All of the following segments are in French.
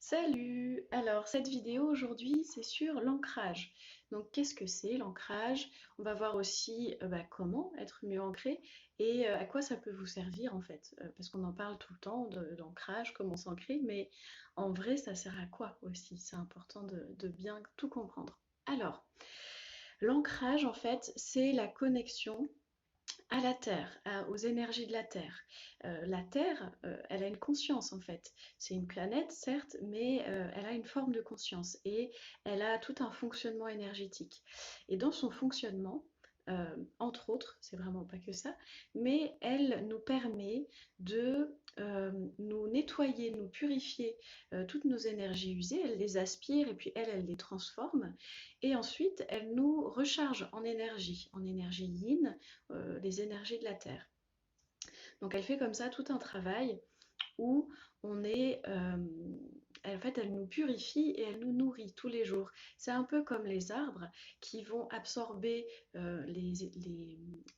Salut! Alors, cette vidéo aujourd'hui, c'est sur l'ancrage. Donc, qu'est-ce que c'est l'ancrage? On va voir aussi comment être mieux ancré et à quoi ça peut vous servir en fait. Parce qu'on en parle tout le temps d'ancrage, comment s'ancrer, mais en vrai, ça sert à quoi aussi? C'est important de bien tout comprendre. Alors, l'ancrage, en fait, c'est la connexion à la Terre, aux énergies de la Terre, elle a une conscience en fait. C'est une planète, certes, mais elle a une forme de conscience et elle a tout un fonctionnement énergétique. Et dans son fonctionnement, entre autres, c'est vraiment pas que ça, mais elle nous permet de nous nettoyer, nous purifier toutes nos énergies usées, elle les aspire et puis elle les transforme. Et ensuite, elle nous recharge en énergie yin, les énergies de la Terre. Donc elle fait comme ça tout un travail où on est, en fait, elle nous purifie et elle nous nourrit tous les jours. C'est un peu comme les arbres qui vont absorber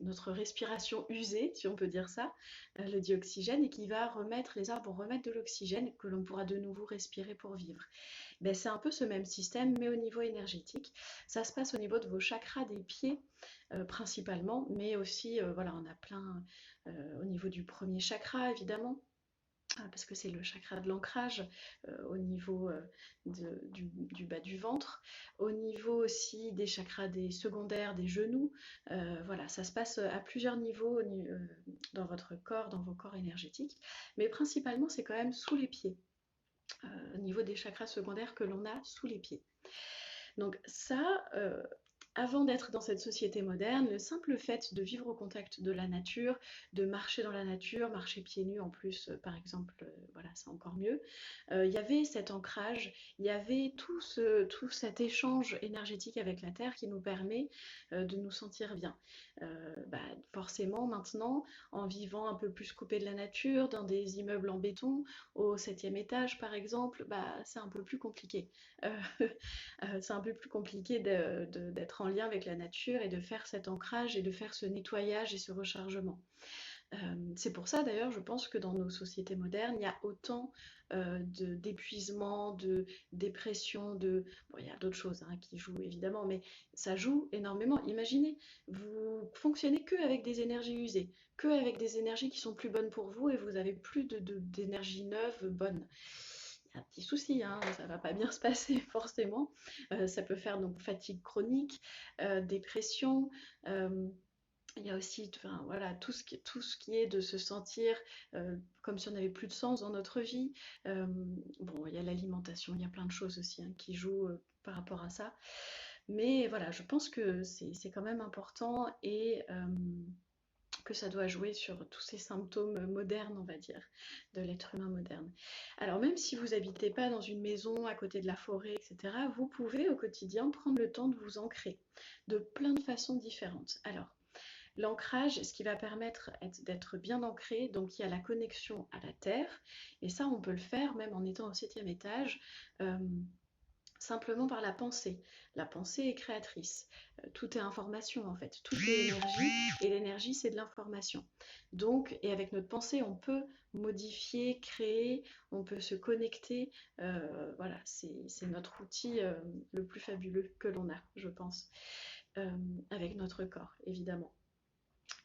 notre respiration usée, si on peut dire ça, le dioxygène, et qui va remettre, les arbres vont remettre de l'oxygène que l'on pourra de nouveau respirer pour vivre. Ben, c'est un peu ce même système, mais au niveau énergétique. Ça se passe au niveau de vos chakras des pieds, principalement, mais aussi, voilà, on a plein au niveau du premier chakra, évidemment, parce que c'est le chakra de l'ancrage au niveau du bas du ventre, au niveau aussi des chakras des secondaires des genoux. Voilà, ça se passe à plusieurs niveaux dans votre corps, dans vos corps énergétiques, mais principalement c'est quand même sous les pieds, au niveau des chakras secondaires que l'on a sous les pieds. Donc ça, avant d'être dans cette société moderne, le simple fait de vivre au contact de la nature, de marcher dans la nature, marcher pieds nus en plus, par exemple, voilà, c'est encore mieux. Il y avait cet ancrage, il y avait tout cet échange énergétique avec la Terre qui nous permet de nous sentir bien. Forcément, maintenant, en vivant un peu plus coupé de la nature, dans des immeubles en béton, au septième étage par exemple, c'est un peu plus compliqué. Euh, c'est un peu plus compliqué d'être en lien avec la nature et de faire cet ancrage et de faire ce nettoyage et ce rechargement. C'est pour ça d'ailleurs, je pense que dans nos sociétés modernes, il y a autant d'épuisement, de dépression, Bon, il y a d'autres choses qui jouent évidemment, mais ça joue énormément. Imaginez, vous fonctionnez que avec des énergies usées, que avec des énergies qui sont plus bonnes pour vous et vous avez plus d'énergie neuve bonne. Il y a un petit souci, ça va pas bien se passer forcément. Ça peut faire donc fatigue chronique, dépression. euh, il y a aussi voilà, tout ce qui est de se sentir comme si on n'avait plus de sens dans notre vie. Bon, il y a l'alimentation, il y a plein de choses aussi qui jouent par rapport à ça. Mais voilà, je pense que c'est quand même important et que ça doit jouer sur tous ces symptômes modernes, on va dire, de l'être humain moderne. Alors même si vous n'habitez pas dans une maison à côté de la forêt, etc., vous pouvez au quotidien prendre le temps de vous ancrer de plein de façons différentes. Alors, l'ancrage, ce qui va permettre d'être bien ancré, donc il y a la connexion à la terre, et ça on peut le faire même en étant au septième étage, euh, simplement par la pensée. La pensée est créatrice. Tout est information en fait, tout est énergie, et l'énergie c'est de l'information. Donc, et avec notre pensée, on peut modifier, créer, on peut se connecter. Voilà, c'est notre outil le plus fabuleux que l'on a, je pense, avec notre corps, évidemment.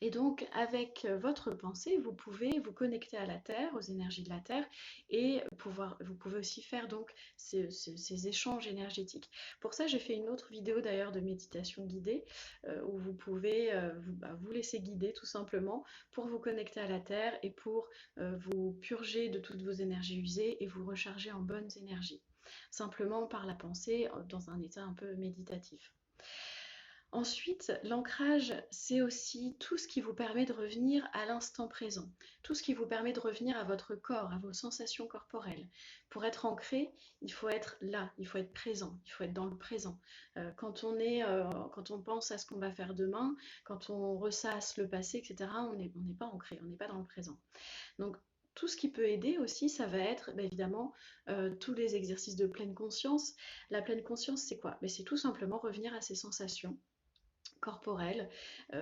Et donc, avec votre pensée, vous pouvez vous connecter à la Terre, aux énergies de la Terre, et vous pouvez aussi faire donc ces échanges énergétiques. Pour ça, j'ai fait une autre vidéo d'ailleurs de méditation guidée, où vous pouvez vous laisser guider tout simplement pour vous connecter à la Terre et pour vous purger de toutes vos énergies usées et vous recharger en bonnes énergies, simplement par la pensée, dans un état un peu méditatif. Ensuite, l'ancrage, c'est aussi tout ce qui vous permet de revenir à l'instant présent, tout ce qui vous permet de revenir à votre corps, à vos sensations corporelles. Pour être ancré, il faut être là, il faut être présent, il faut être dans le présent. Quand on pense à ce qu'on va faire demain, quand on ressasse le passé, etc., on n'est pas ancré, on n'est pas dans le présent. Donc, tout ce qui peut aider aussi, ça va être évidemment tous les exercices de pleine conscience. La pleine conscience, c'est quoi? C'est tout simplement revenir à ses sensations corporelle.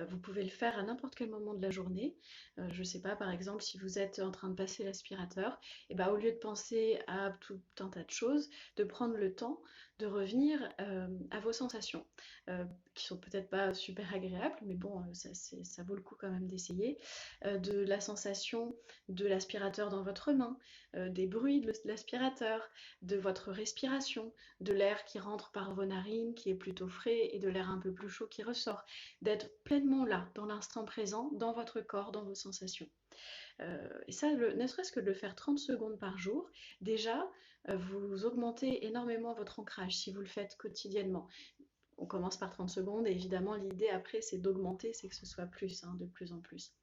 Vous pouvez le faire à n'importe quel moment de la journée. Je ne sais pas, par exemple, si vous êtes en train de passer l'aspirateur, et ben, au lieu de penser à tout un tas de choses, de prendre le temps de revenir à vos sensations, qui sont peut-être pas super agréables, mais bon, ça vaut le coup quand même d'essayer. De la sensation de l'aspirateur dans votre main, des bruits de l'aspirateur, de votre respiration, de l'air qui rentre par vos narines, qui est plutôt frais, et de l'air un peu plus chaud qui ressort, d'être pleinement là, dans l'instant présent, dans votre corps, dans vos sensations. Et ça, ne serait-ce que de le faire 30 secondes par jour, déjà, vous augmentez énormément votre ancrage si vous le faites quotidiennement. On commence par 30 secondes et évidemment l'idée après c'est d'augmenter, c'est que ce soit plus, de plus en plus.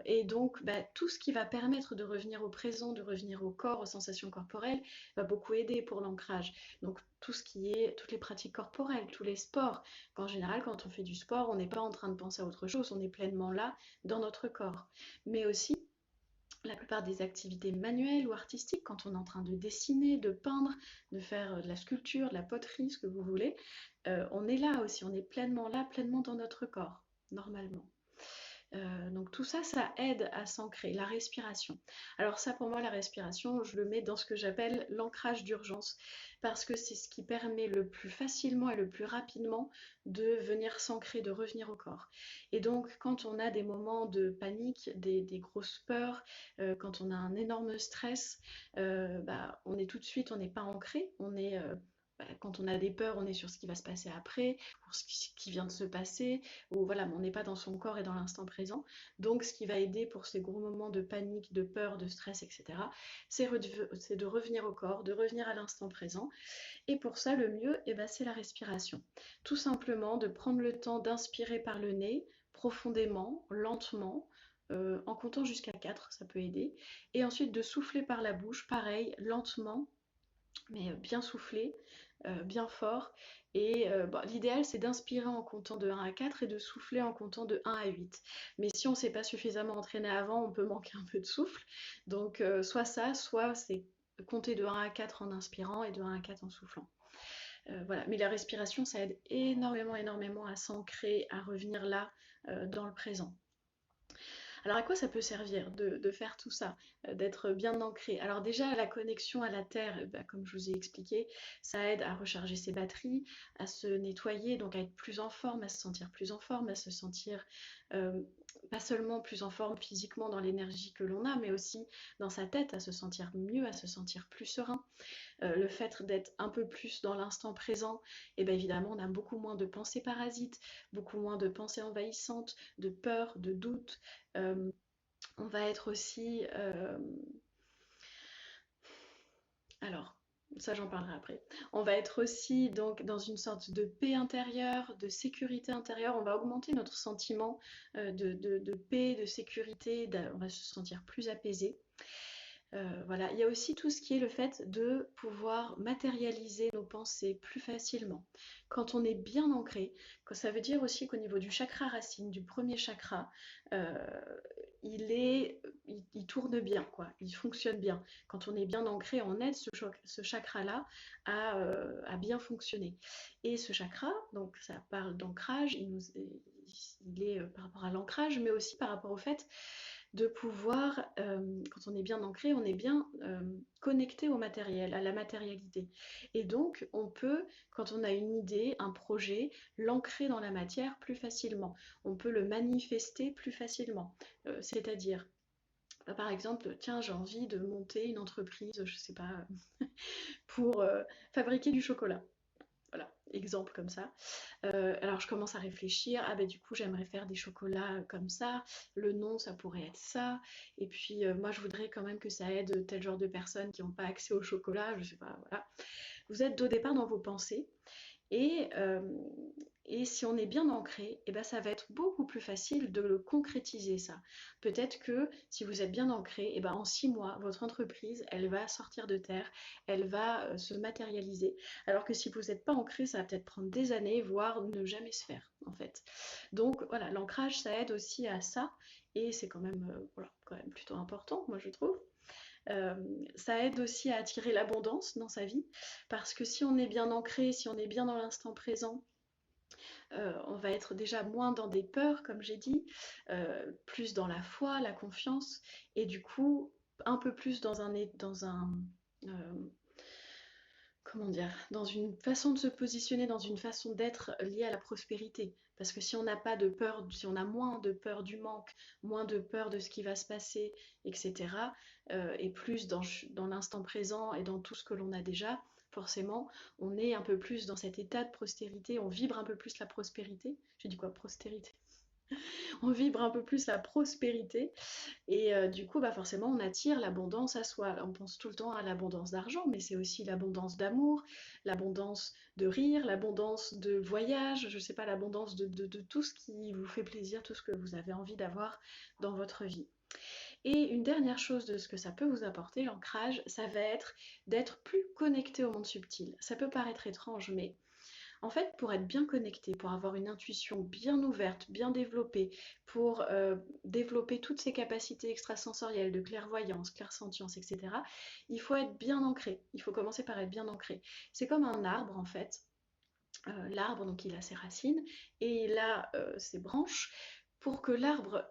Et donc, tout ce qui va permettre de revenir au présent, de revenir au corps, aux sensations corporelles, va beaucoup aider pour l'ancrage. Donc, toutes les pratiques corporelles, tous les sports. En général, quand on fait du sport, on n'est pas en train de penser à autre chose, on est pleinement là, dans notre corps. Mais aussi, la plupart des activités manuelles ou artistiques, quand on est en train de dessiner, de peindre, de faire de la sculpture, de la poterie, ce que vous voulez, on est là aussi, on est pleinement là, pleinement dans notre corps, normalement. Donc tout ça, ça aide à s'ancrer, la respiration. Alors ça, pour moi, la respiration, je le mets dans ce que j'appelle l'ancrage d'urgence, parce que c'est ce qui permet le plus facilement et le plus rapidement de venir s'ancrer, de revenir au corps. Et donc, quand on a des moments de panique, des grosses peurs, quand on a un énorme stress, on est tout de suite, on n'est pas ancré, quand on a des peurs, on est sur ce qui va se passer après, pour ce qui vient de se passer, ou voilà, on n'est pas dans son corps et dans l'instant présent. Donc, ce qui va aider pour ces gros moments de panique, de peur, de stress, etc., c'est de revenir au corps, de revenir à l'instant présent. Et pour ça, le mieux, c'est la respiration. Tout simplement de prendre le temps d'inspirer par le nez, profondément, lentement, en comptant jusqu'à 4, ça peut aider. Et ensuite de souffler par la bouche, pareil, lentement, mais bien soufflé, bien fort. Et l'idéal, c'est d'inspirer en comptant de 1 à 4 et de souffler en comptant de 1 à 8. Mais si on ne s'est pas suffisamment entraîné avant, on peut manquer un peu de souffle. Donc, soit ça, soit c'est compter de 1 à 4 en inspirant et de 1 à 4 en soufflant. Voilà. Mais la respiration, ça aide énormément, énormément à s'ancrer, à revenir là, dans le présent. Alors à quoi ça peut servir de faire tout ça, d'être bien ancré? Alors déjà la connexion à la terre, comme je vous ai expliqué, ça aide à recharger ses batteries, à se nettoyer, donc à être plus en forme, à se sentir plus en forme, à se sentir pas seulement plus en forme physiquement dans l'énergie que l'on a, mais aussi dans sa tête, à se sentir mieux, à se sentir plus serein. Le fait d'être un peu plus dans l'instant présent, et bien évidemment on a beaucoup moins de pensées parasites, beaucoup moins de pensées envahissantes, de peur, de doute. On va être aussi... alors, ça j'en parlerai après. On va être aussi donc dans une sorte de paix intérieure, de sécurité intérieure. On va augmenter notre sentiment de paix, de sécurité. On va se sentir plus apaisé. Voilà. Il y a aussi tout ce qui est le fait de pouvoir matérialiser nos pensées plus facilement. Quand on est bien ancré, ça veut dire aussi qu'au niveau du chakra racine, du premier chakra, il tourne bien, quoi. Il fonctionne bien. Quand on est bien ancré, on aide ce chakra-là à bien fonctionner. Et ce chakra, donc ça parle d'ancrage, il est par rapport à l'ancrage, mais aussi par rapport au fait de pouvoir, quand on est bien ancré, on est bien connecté au matériel, à la matérialité. Et donc, on peut, quand on a une idée, un projet, l'ancrer dans la matière plus facilement. On peut le manifester plus facilement. C'est-à-dire, par exemple, tiens, j'ai envie de monter une entreprise, je sais pas, pour fabriquer du chocolat. Voilà, exemple comme ça. Alors je commence à réfléchir, du coup j'aimerais faire des chocolats comme ça, le nom ça pourrait être ça, et puis moi je voudrais quand même que ça aide tel genre de personnes qui n'ont pas accès au chocolat, je sais pas, voilà. Vous êtes au départ dans vos pensées, et, si on est bien ancré, ça va être beaucoup plus facile de le concrétiser ça. Peut-être que si vous êtes bien ancré, en 6 mois, votre entreprise, elle va sortir de terre, elle va se matérialiser. Alors que si vous n'êtes pas ancré, ça va peut-être prendre des années, voire ne jamais se faire, en fait. Donc voilà, l'ancrage, ça aide aussi à ça, et c'est quand même, quand même plutôt important, moi je trouve. Ça aide aussi à attirer l'abondance dans sa vie, parce que si on est bien ancré, si on est bien dans l'instant présent, On va être déjà moins dans des peurs, comme j'ai dit, plus dans la foi, la confiance, et du coup, un peu plus dans un comment dire, dans une façon de se positionner, dans une façon d'être liée à la prospérité. Parce que si on n'a pas de peur, si on a moins de peur du manque, moins de peur de ce qui va se passer, etc., et plus dans l'instant présent et dans tout ce que l'on a déjà, forcément, on est un peu plus dans cet état de prospérité, on vibre un peu plus la prospérité. J'ai dit quoi, prospérité? On vibre un peu plus la prospérité et du coup, bah, forcément, on attire l'abondance à soi. On pense tout le temps à l'abondance d'argent, mais c'est aussi l'abondance d'amour, l'abondance de rire, l'abondance de voyage, je sais pas, l'abondance de tout ce qui vous fait plaisir, tout ce que vous avez envie d'avoir dans votre vie. Et une dernière chose de ce que ça peut vous apporter, l'ancrage, ça va être d'être plus connecté au monde subtil. Ça peut paraître étrange, mais en fait, pour être bien connecté, pour avoir une intuition bien ouverte, bien développée, pour développer toutes ces capacités extrasensorielles de clairvoyance, clairsentience, etc., il faut être bien ancré. Il faut commencer par être bien ancré. C'est comme un arbre, en fait. L'arbre, donc il a ses racines et il a ses branches. Pour que l'arbre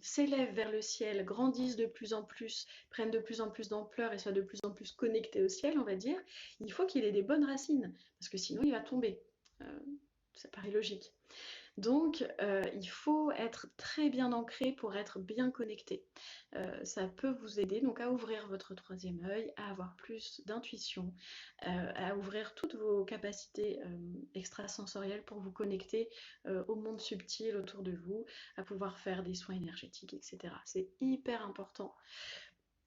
s'élève vers le ciel, grandisse de plus en plus, prenne de plus en plus d'ampleur et soit de plus en plus connecté au ciel, on va dire, il faut qu'il ait des bonnes racines, parce que sinon il va tomber. Euh, Ça paraît logique. Donc, il faut être très bien ancré pour être bien connecté. Ça peut vous aider donc à ouvrir votre troisième œil, à avoir plus d'intuition, à ouvrir toutes vos capacités extrasensorielles pour vous connecter au monde subtil autour de vous, à pouvoir faire des soins énergétiques, etc. C'est hyper important.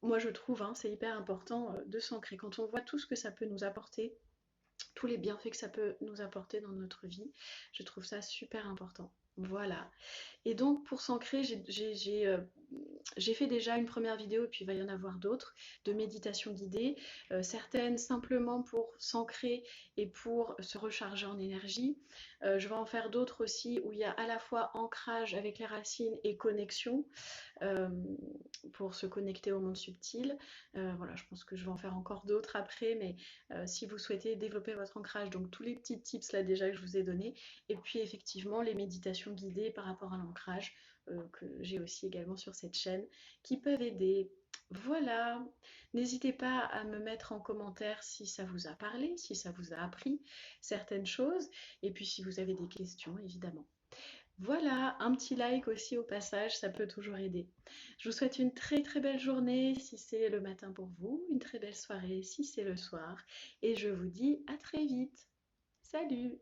Moi, je trouve, hein, c'est hyper important de s'ancrer. Quand on voit tout ce que ça peut nous apporter, tous les bienfaits que ça peut nous apporter dans notre vie. Je trouve ça super important. Voilà. Et donc pour s'ancrer, j'ai fait déjà une première vidéo et puis il va y en avoir d'autres de méditation guidée, certaines simplement pour s'ancrer et pour se recharger en énergie. Je vais en faire d'autres aussi où il y a à la fois ancrage avec les racines et connexion euh, pour se connecter au monde subtil. Voilà, je pense que je vais en faire encore d'autres après, mais si vous souhaitez développer votre ancrage, donc tous les petits tips là déjà que je vous ai donnés, et puis effectivement les méditations guidées par rapport à l'ancrage que j'ai aussi également sur cette chaîne qui peuvent aider. Voilà, n'hésitez pas à me mettre en commentaire si ça vous a parlé, si ça vous a appris certaines choses, et puis si vous avez des questions, évidemment. Voilà, un petit like aussi au passage, ça peut toujours aider. Je vous souhaite une très très belle journée si c'est le matin pour vous, une très belle soirée si c'est le soir, et je vous dis à très vite. Salut!